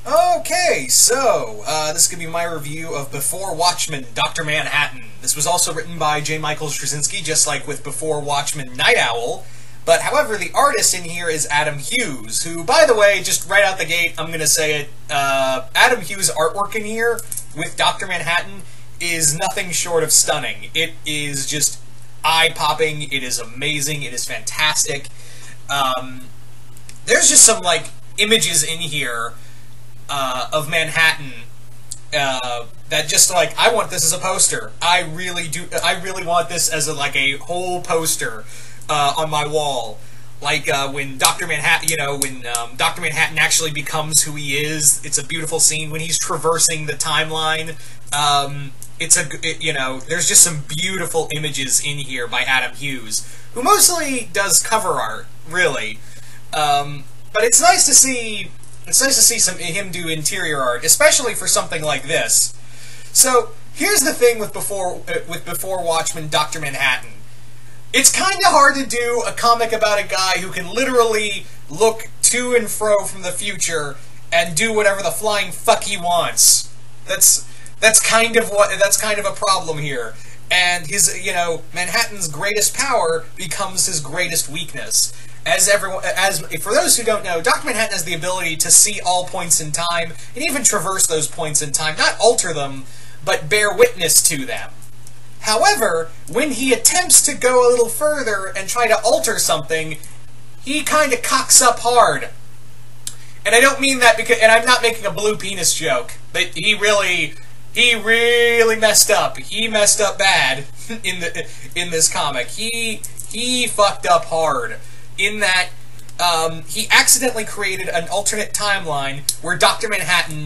Okay, so this is going to be my review of Before Watchmen, Dr. Manhattan. This was also written by J. Michael Straczynski, just like with Before Watchmen, Night Owl. But, however, the artist in here is Adam Hughes, who, by the way, just right out the gate, I'm going to say it, Adam Hughes' artwork in here with Dr. Manhattan is nothing short of stunning. It is just eye-popping, it is amazing, it is fantastic. There's just some, like, images in here of Manhattan that just like, I want this as a poster. I really want this as a whole poster on my wall. Like when Dr. Manhattan, when Dr. Manhattan actually becomes who he is. It's a beautiful scene when he's traversing the timeline. There's just some beautiful images in here by Adam Hughes, who mostly does cover art, really. But it's nice to see. It's nice to see him do interior art, especially for something like this. So here's the thing with Before Watchmen, Dr. Manhattan. It's kind of hard to do a comic about a guy who can literally look to and fro from the future and do whatever the flying fuck he wants. That's kind of a problem here. And his Manhattan's greatest power becomes his greatest weakness. For those who don't know, Dr. Manhattan has the ability to see all points in time, and even traverse those points in time, not alter them, but bear witness to them. However, when he attempts to go a little further and try to alter something, he kind of cocks up hard. And I don't mean that and I'm not making a blue penis joke, but he really messed up. He messed up bad in this comic. He fucked up hard. In that, he accidentally created an alternate timeline where Dr. Manhattan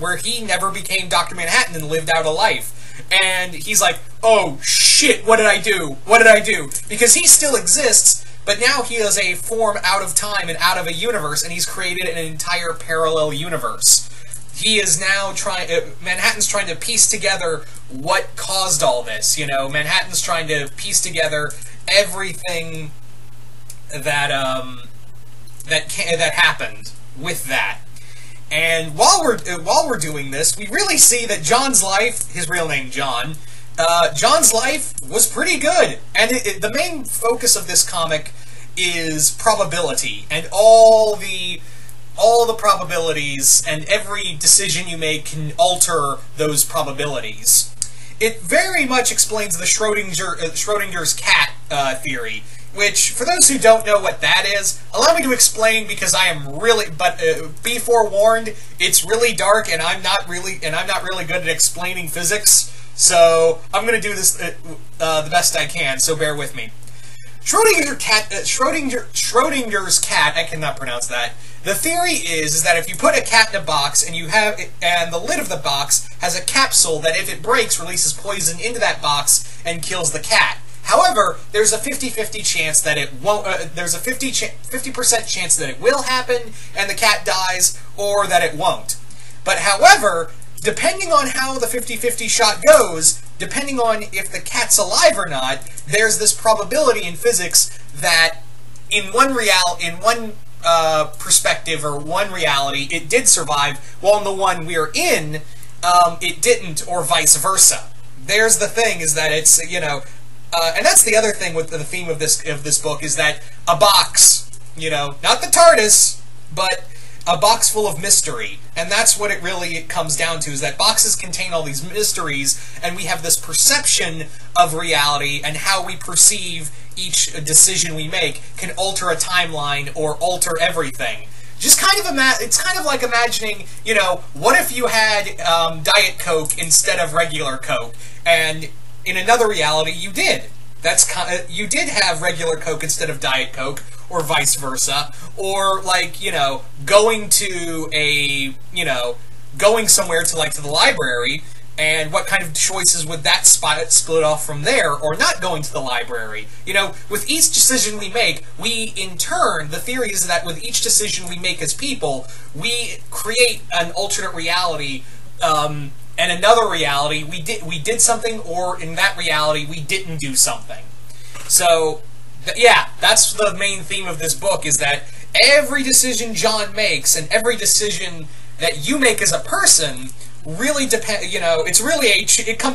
where he never became Dr. Manhattan and lived out a life. And he's like, oh shit, what did I do? What did I do? Because he still exists, but now he is a form out of time and out of a universe, and he's created an entire parallel universe. He is now Manhattan's trying to piece together what caused all this, Manhattan's trying to piece together everything that happened with that. And while we're doing this, we really see that John's life, his real name John, John's life was pretty good. And the main focus of this comic is probability, and all the probabilities, and every decision you make can alter those probabilities. It very much explains the Schrodinger's cat theory, which, for those who don't know what that is, allow me to explain, because I am really, be forewarned, it's really dark, and I'm not really good at explaining physics, so I'm going to do this the best I can, so bear with me. Schrodinger's cat, I cannot pronounce that. The theory is that if you put a cat in a box and the lid of the box has a capsule that, if it breaks, releases poison into that box and kills the cat. However, there's a 50-50 chance that it won't. There's a 50% chance that it will happen and the cat dies, or that it won't. But however, depending on how the 50-50 shot goes, depending on if the cat's alive or not, there's this probability in physics that in one perspective or one reality it did survive, while in the one we're in, it didn't, or vice versa. There's the thing, is that it's and that's the other thing with the theme of this book, is that a box, not the TARDIS, but a box full of mystery. And that's what it really comes down to, is that boxes contain all these mysteries, and we have this perception of reality, and how we perceive each decision we make can alter a timeline or alter everything. Just kind of it's kind of like imagining, what if you had Diet Coke instead of regular Coke, and in another reality you did. You did have regular Coke instead of Diet Coke, or vice versa, or going somewhere to the library, and what kind of choices would that split off from there, or not going to the library. With each decision we make, in turn, the theory is that with each decision we make as people, we create an alternate reality, and another reality, we did something, or in that reality, we didn't do something. So, yeah, that's the main theme of this book, is that every decision John makes, and every decision that you make as a person really depend. You know, it's really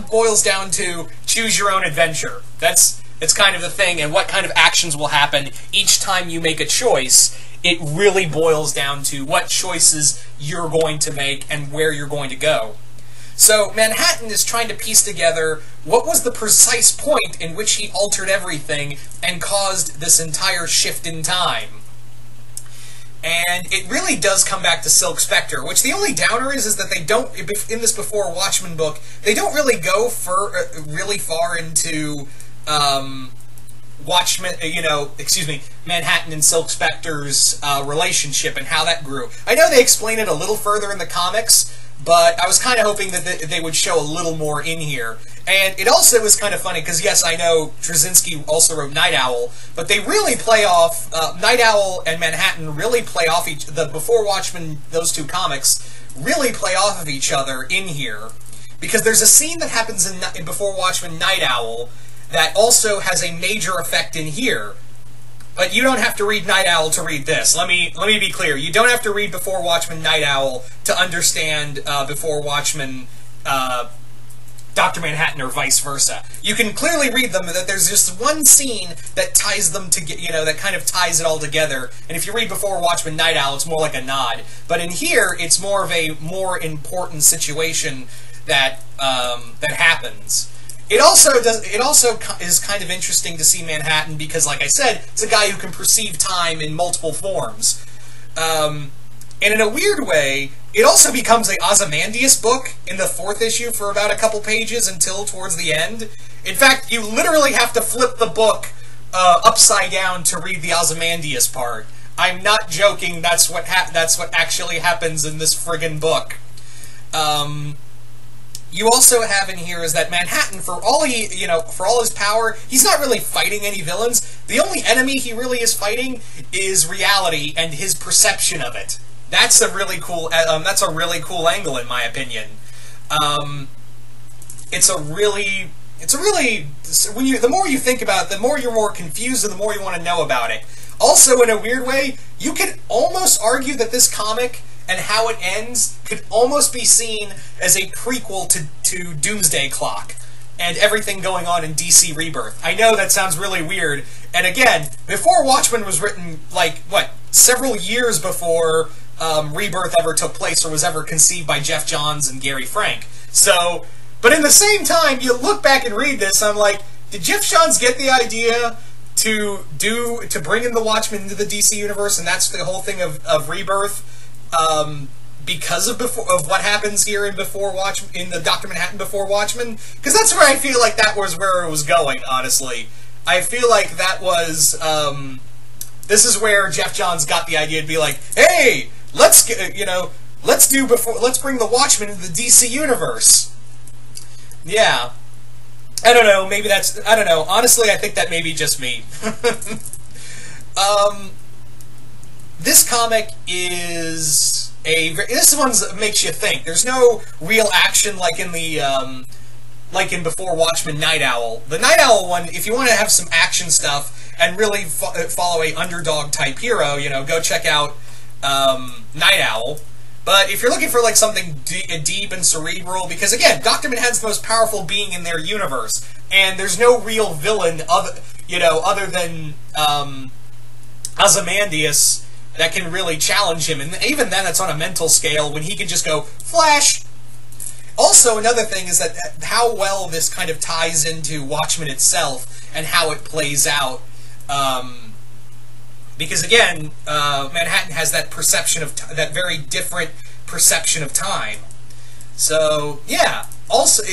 boils down to choose your own adventure. It's kind of the thing, and what kind of actions will happen each time you make a choice. It really boils down to what choices you're going to make and where you're going to go. So Manhattan is trying to piece together what was the precise point in which he altered everything and caused this entire shift in time. And it really does come back to Silk Spectre, which the only downer is that they don't, in this Before Watchmen book, they don't really go really far into Watchmen, Manhattan and Silk Spectre's relationship and how that grew. I know they explain it a little further in the comics, but I was kind of hoping that they would show a little more in here. And it also was kind of funny, because yes, I know Straczynski also wrote Night Owl, but they really play off, Night Owl and Manhattan really play off the Before Watchmen, those two comics, really play off of each other in here. Because there's a scene that happens in Before Watchmen Night Owl that also has a major effect in here. But you don't have to read Night Owl to read this. Let me be clear. You don't have to read Before Watchmen Night Owl to understand Before Watchmen Dr. Manhattan, or vice versa. You can clearly read them, that there's just one scene that ties them together, that kind of ties it all together. And if you read Before Watchmen Night Owl, it's more like a nod. But in here, it's more of a more important situation that that happens. It also is kind of interesting to see Manhattan because, like I said, it's a guy who can perceive time in multiple forms. And in a weird way, it also becomes a Ozymandias book in the 4th issue for about a couple pages until towards the end. In fact, you literally have to flip the book upside down to read the Ozymandias part. I'm not joking. That's what actually happens in this friggin' book. You also have in here is that Manhattan, for all his power, he's not really fighting any villains. The only enemy he really is fighting is reality and his perception of it. That's a really cool. That's a really cool angle, in my opinion. The more you think about it, the more you're more confused, and the more you want to know about it. Also, in a weird way, you could almost argue that this comic and how it ends could almost be seen as a prequel to Doomsday Clock and everything going on in DC Rebirth. I know that sounds really weird, and again, Before Watchmen was written, several years before Rebirth ever took place or was ever conceived by Jeff Johns and Gary Frank. So, but in the same time, you look back and read this, I'm like, did Jeff Johns get the idea to bring in the Watchmen into the DC universe, and that's the whole thing of Rebirth? Because of what happens here in the Dr. Manhattan Before Watchmen? Because that's where I feel like that was where it was going, honestly. I feel like that was, this is where Jeff Johns got the idea to be like, hey, let's bring the Watchmen into the DC universe. Yeah. I don't know, I don't know. Honestly, I think that may be just me. This comic is this one makes you think. There's no real action like in Before Watchmen Night Owl. The Night Owl one, if you want to have some action stuff and really follow a underdog type hero, go check out Night Owl. But if you're looking for something deep and cerebral, because again, Dr. Manhattan's the most powerful being in their universe, and there's no real villain other than Ozymandias that can really challenge him, and even then it's on a mental scale when he can just go, Flash! Also, another thing is that how well this kind of ties into Watchmen itself and how it plays out. Because again, Manhattan has that perception of that very different perception of time. So yeah. Also,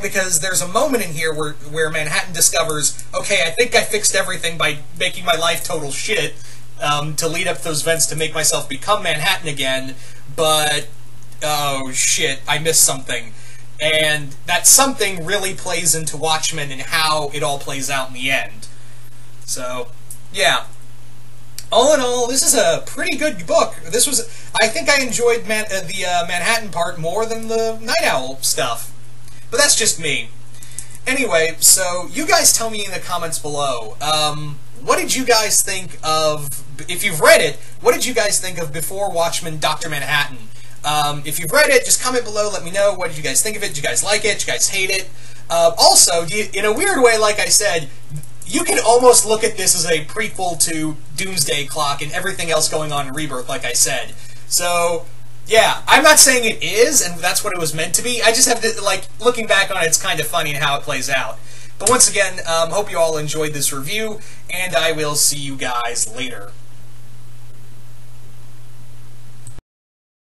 because there's a moment in here where Manhattan discovers, okay, I think I fixed everything by making my life total shit to lead up those events to make myself become Manhattan again, but oh shit, I missed something. And that something really plays into Watchmen and how it all plays out in the end. So, yeah. All in all, this is a pretty good book. I think I enjoyed the Manhattan part more than the Night Owl stuff. But that's just me. Anyway, so you guys tell me in the comments below, what did you guys think of, if you've read it, what did you guys think of Before Watchmen Dr. Manhattan? If you've read it, just comment below, let me know. What did you guys think of it? Did you guys like it? Did you guys hate it? Also, in a weird way, like I said, you can almost look at this as a prequel to Doomsday Clock and everything else going on in Rebirth, like I said. So, yeah, I'm not saying it is, and that's what it was meant to be. I just have to, like, looking back on it, it's kind of funny how it plays out. But once again, hope you all enjoyed this review, and I will see you guys later.